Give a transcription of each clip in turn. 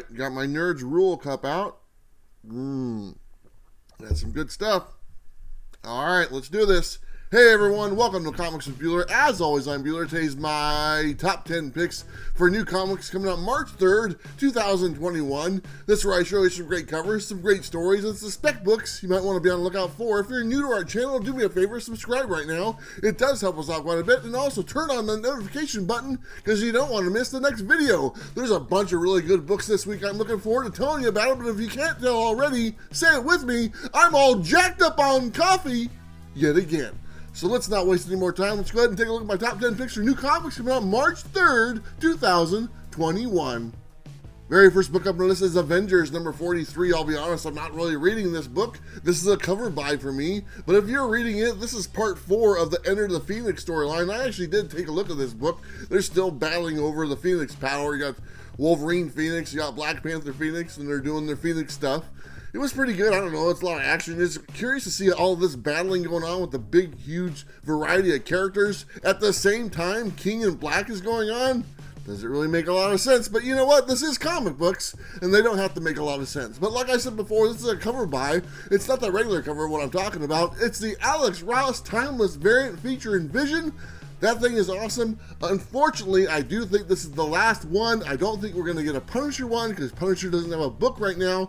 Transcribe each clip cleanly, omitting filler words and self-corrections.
right, got my Nerds Rule cup out. That's some good stuff. All right, let's do this. Hey everyone, welcome to Comics with Bueller. As always, I'm Bueller. Today's my top 10 picks for new comics coming out March 3rd, 2021. This is where I show you some great covers, some great stories, and some spec books you might want to be on the lookout for. If you're new to our channel, do me a favor, subscribe right now. It does help us out quite a bit, and also turn on the notification button because you don't want to miss the next video. There's a bunch of really good books this week. I'm looking forward to telling you about it, but if you can't tell already, say it with me. I'm all jacked up on coffee yet again. So let's not waste any more time. Let's go ahead and take a look at my top 10 picks for new comics coming out March 3rd, 2021. Very first book up on the list is Avengers number 43. I'll be honest, I'm not really reading this book. This is a cover buy for me. But if you're reading it, this is part 4 of the Enter the Phoenix storyline. I actually did take a look at this book. They're still battling over the Phoenix power. You got Wolverine Phoenix, you got Black Panther Phoenix, and they're doing their Phoenix stuff. It was pretty good. I don't know. It's a lot of action. It's curious to see all this battling going on with the big, huge variety of characters. At the same time, King in Black is going on. Doesn't really make a lot of sense. But you know what? This is comic books, and they don't have to make a lot of sense. But like I said before, this is a cover buy. It's not the regular cover of what I'm talking about. It's the Alex Ross Timeless variant featuring Vision. That thing is awesome. Unfortunately, I do think this is the last one. I don't think we're going to get a Punisher one because Punisher doesn't have a book right now.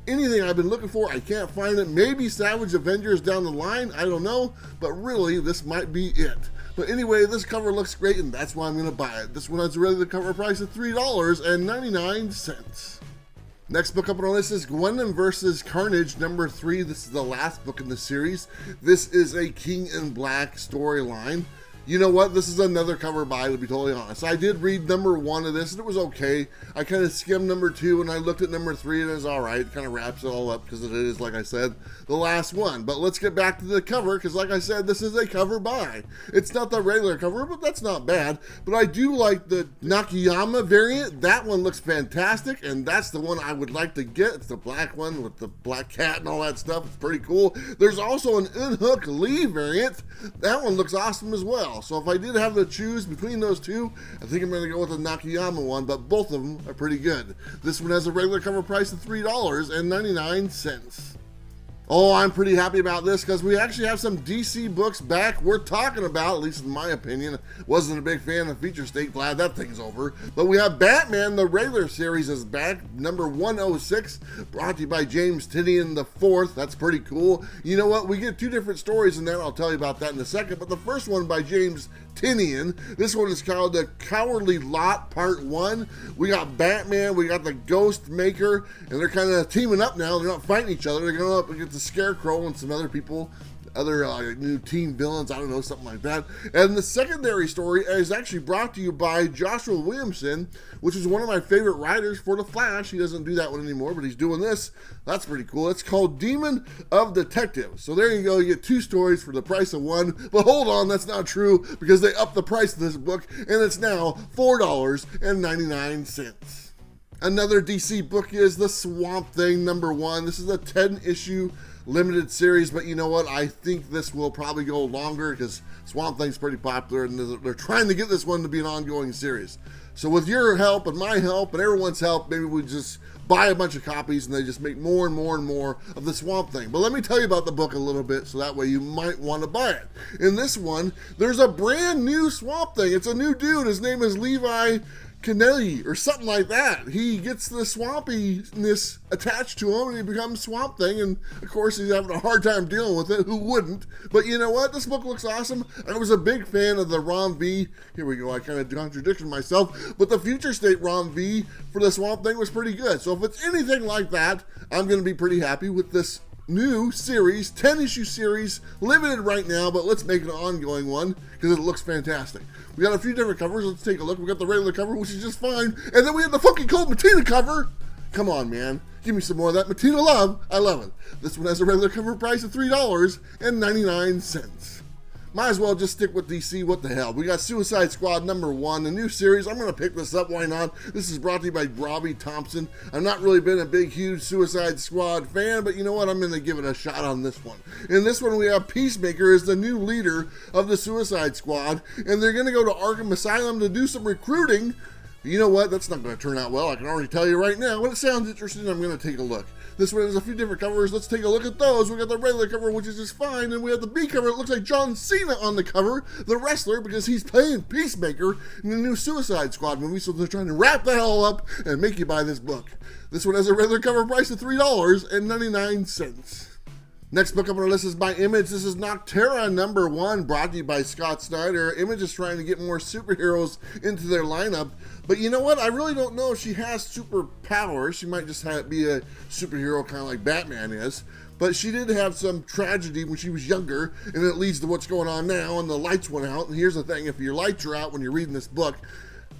Anything I've been looking for, I can't find it. Maybe Savage Avengers down the line, I don't know, but really this might be it. But anyway, this cover looks great and that's why I'm going to buy it. This one has really the cover price of $3.99. Next book up on our list is Gwendoline vs. Carnage number 3. This is the last book in the series. This is a King in Black storyline. You know what? This is another cover buy, to be totally honest. I did read number 1 of this, and it was okay. I kind of skimmed number 2, and I looked at number 3, and it was all right. It kind of wraps it all up, because it is, like I said, the last one. But let's get back to the cover, because like I said, this is a cover buy. It's not the regular cover, but that's not bad. But I do like the Nakayama variant. That one looks fantastic, and that's the one I would like to get. It's the black one with the black cat and all that stuff. It's pretty cool. There's also an Unhook Lee variant. That one looks awesome as well. So if I did have to choose between those two, I think I'm going to go with the Nakayama one, but both of them are pretty good. This one has a regular cover price of $3.99. Oh, I'm pretty happy about this because we actually have some DC books back worth talking about, at least in my opinion. Wasn't a big fan of Feature State, glad that thing's over. But we have Batman, the regular series is back, number 106, brought to you by James Tynion IV. That's pretty cool. You know what, we get 2 different stories in that, I'll tell you about that in a second. But the first one by James Tynion, this one is called The Cowardly Lot Part 1. We got Batman, we got the Ghost Maker, and they're kind of teaming up now. They're not fighting each other, they're going up against the Scarecrow and some other people, other new team villains, I don't know, something like that. And the secondary story is actually brought to you by Joshua Williamson, which is one of my favorite writers for The Flash. He doesn't do that one anymore, but he's doing this. That's pretty cool. It's called Demon of Detectives. So there you go. You get 2 stories for the price of 1. But hold on, that's not true because they upped the price of this book, and it's now $4.99. Another DC book is The Swamp Thing number 1. This is a 10-issue limited series, but you know what? I think this will probably go longer because Swamp Thing's pretty popular, and they're trying to get this one to be an ongoing series. So with your help and my help and everyone's help, maybe we just buy a bunch of copies and they just make more and more and more of the Swamp Thing. But let me tell you about the book a little bit so that way you might want to buy it. In this one, there's a brand new Swamp Thing. It's a new dude. His name is Levi Kennedy or something like that. He gets the swampiness attached to him and he becomes Swamp Thing, and of course he's having a hard time dealing with it. Who wouldn't? But you know what? This book looks awesome. I was a big fan of the Ron V. Here we go, I kind of contradicted myself, but the Future State Ron V for the Swamp Thing was pretty good. So if it's anything like that, I'm going to be pretty happy with this new series, 10-issue series, limited right now, but let's make it an ongoing one because it looks fantastic. We got a few different covers. Let's take a look. We got the regular cover, which is just fine, and then we have the funky cold Matina cover. Come on, man. Give me some more of that Matina love. I love it. This one has a regular cover price of $3.99. Might as well just stick with DC. What the hell? We got Suicide Squad number 1, a new series. I'm going to pick this up. Why not? This is brought to you by Robbie Thompson. I've not really been a big, huge Suicide Squad fan, but you know what? I'm going to give it a shot on this one. In this one, we have Peacemaker as the new leader of the Suicide Squad, and they're going to go to Arkham Asylum to do some recruiting. You know what? That's not going to turn out well. I can already tell you right now. But it sounds interesting. I'm going to take a look. This one has a few different covers. Let's take a look at those. We got the regular cover, which is just fine, and we have the B cover. It looks like John Cena on the cover, the wrestler, because he's playing Peacemaker in the new Suicide Squad movie, so they're trying to wrap that all up and make you buy this book. This one has a regular cover price of $3.99. Next book up on our list is by Image. This is Noctera #1, brought to you by Scott Snyder. Image is trying to get more superheroes into their lineup. But you know what? I really don't know if she has superpowers. She might just be a superhero kind of like Batman is. But she did have some tragedy when she was younger, and it leads to what's going on now, and the lights went out. And here's the thing, if your lights are out when you're reading this book,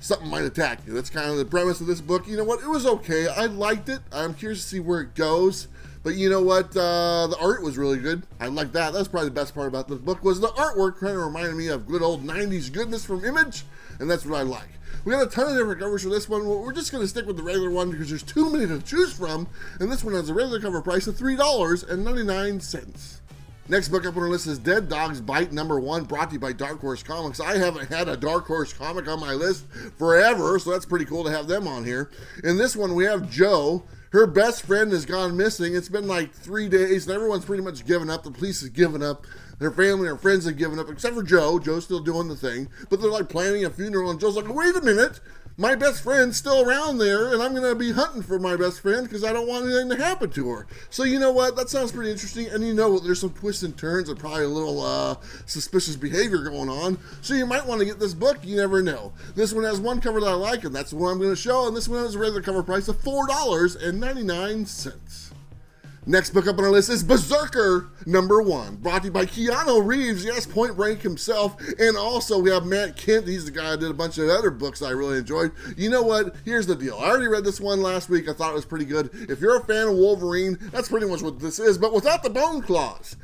something might attack you. That's kind of the premise of this book. You know what? It was okay. I liked it. I'm curious to see where it goes. But you know what? The art was really good. I like that. That's probably the best part about this book was the artwork. Kind of reminded me of good old 90s goodness from Image, and that's what I like. We got a ton of different covers for this one. We're just going to stick with the regular one because there's too many to choose from, and this one has a regular cover price of $3.99. Next book up on our list is Dead Dogs Bite #1, brought to you by Dark Horse Comics. I haven't had a Dark Horse comic on my list forever, so that's pretty cool to have them on here. In this one, we have Jo. Her best friend has gone missing. It's been like 3 days, and everyone's pretty much given up. The police has given up. Their family, her friends have given up, except for Jo. Jo's still doing the thing, but they're like planning a funeral, and Jo's like, wait a minute. My best friend's still around there, and I'm going to be hunting for my best friend because I don't want anything to happen to her. So you know what? That sounds pretty interesting, and you know there's some twists and turns and probably a little suspicious behavior going on. So you might want to get this book. You never know. This one has one cover that I like, and that's the one I'm going to show, and this one has a regular cover price of $4.99. Next book up on our list is Berserker #1, brought to you by Keanu Reeves, yes, Point Break himself, and also we have Matt Kent. He's the guy that did a bunch of other books I really enjoyed. You know what? Here's the deal. I already read this one last week. I thought it was pretty good. If you're a fan of Wolverine, that's pretty much what this is, but without the bone claws.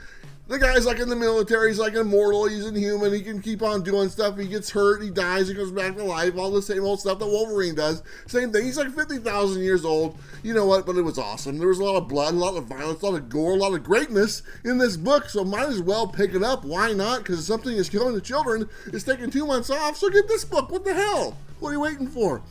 The guy's like in the military, he's like immortal, he's inhuman, he can keep on doing stuff, he gets hurt, he dies, he comes back to life, all the same old stuff that Wolverine does. Same thing, he's like 50,000 years old. You know what, but it was awesome. There was a lot of blood, a lot of violence, a lot of gore, a lot of greatness in this book, so might as well pick it up. Why not? Because something is killing the children. It's taking 2 months off, so get this book. What the hell? What are you waiting for?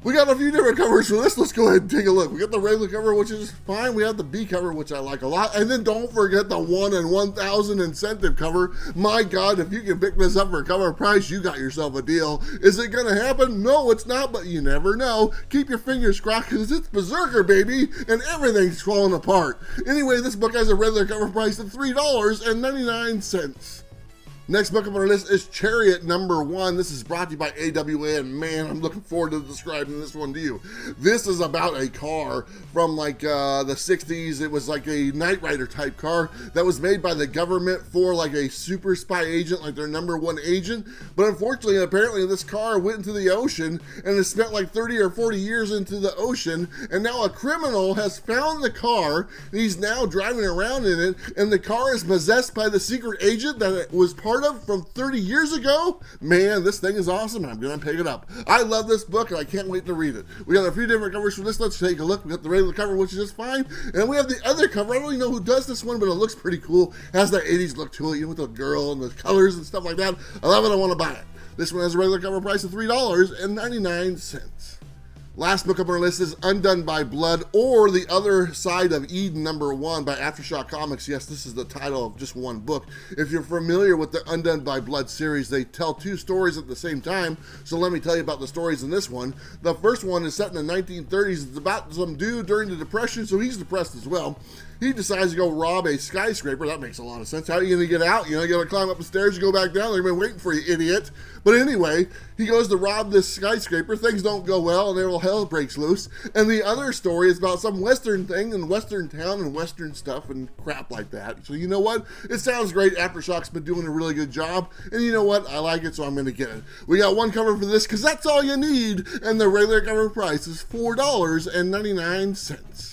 We got a few different covers for this. Let's go ahead and take a look. We got the regular cover, which is fine. We have the B cover, which I like a lot. And then don't forget the 1 in 1,000 incentive cover. My God, if you can pick this up for a cover price, you got yourself a deal. Is it going to happen? No, it's not, but you never know. Keep your fingers crossed because it's Berserker, baby, and everything's falling apart. Anyway, this book has a regular cover price of $3.99. Next book on our list is Chariot #1. This is brought to you by AWA, and man, I'm looking forward to describing this one to you. This is about a car from like the 60s. It was like a Knight Rider type car that was made by the government for like a super spy agent, like their #1 agent. But unfortunately, apparently this car went into the ocean and it spent like 30 or 40 years into the ocean. And now a criminal has found the car and he's now driving around in it. And the car is possessed by the secret agent that it was part of from 30 years ago. Man, this thing is awesome. I'm gonna pick it up. I love this book and I can't wait to read it. We got a few different covers for this. Let's take a look. We got the regular cover, which is just fine, and we have the other cover. I don't even know who does this one, but it looks pretty cool. It has that 80s look to it, you know, with the girl and the colors and stuff like that. I love it. I want to buy it. This one has a regular cover price of $3.99. Last book up on our list is Undone by Blood, or The Other Side of Eden #1 by Aftershock Comics. Yes, this is the title of just one book. If you're familiar with the Undone by Blood series, they tell 2 stories at the same time, so let me tell you about the stories in this one. The first one is set in the 1930s. It's about some dude during the Depression, so he's depressed as well. He decides to go rob a skyscraper. That makes a lot of sense. How are you going to get out? You know, you got to climb up the stairs, you go back down. They've been waiting for you, idiot. But anyway, he goes to rob this skyscraper. Things don't go well, and all hell breaks loose. And the other story is about some Western thing in Western town and Western stuff and crap like that. So you know what? It sounds great. Aftershock's been doing a really good job. And you know what? I like it, so I'm going to get it. We got one cover for this because that's all you need. And the regular cover price is $4.99.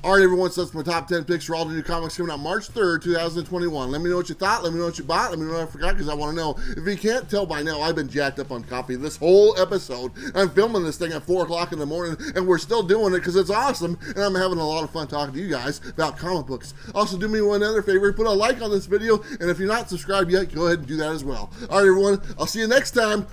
All right, everyone, so that's my top 10 picks for all the new comics coming out March 3rd, 2021. Let me know what you thought. Let me know what you bought. Let me know what I forgot, because I want to know. If you can't tell by now, I've been jacked up on coffee this whole episode. I'm filming this thing at 4 o'clock in the morning, and we're still doing it because it's awesome, and I'm having a lot of fun talking to you guys about comic books. Also, do me one other favor. Put a like on this video, and if you're not subscribed yet, go ahead and do that as well. All right, everyone, I'll see you next time.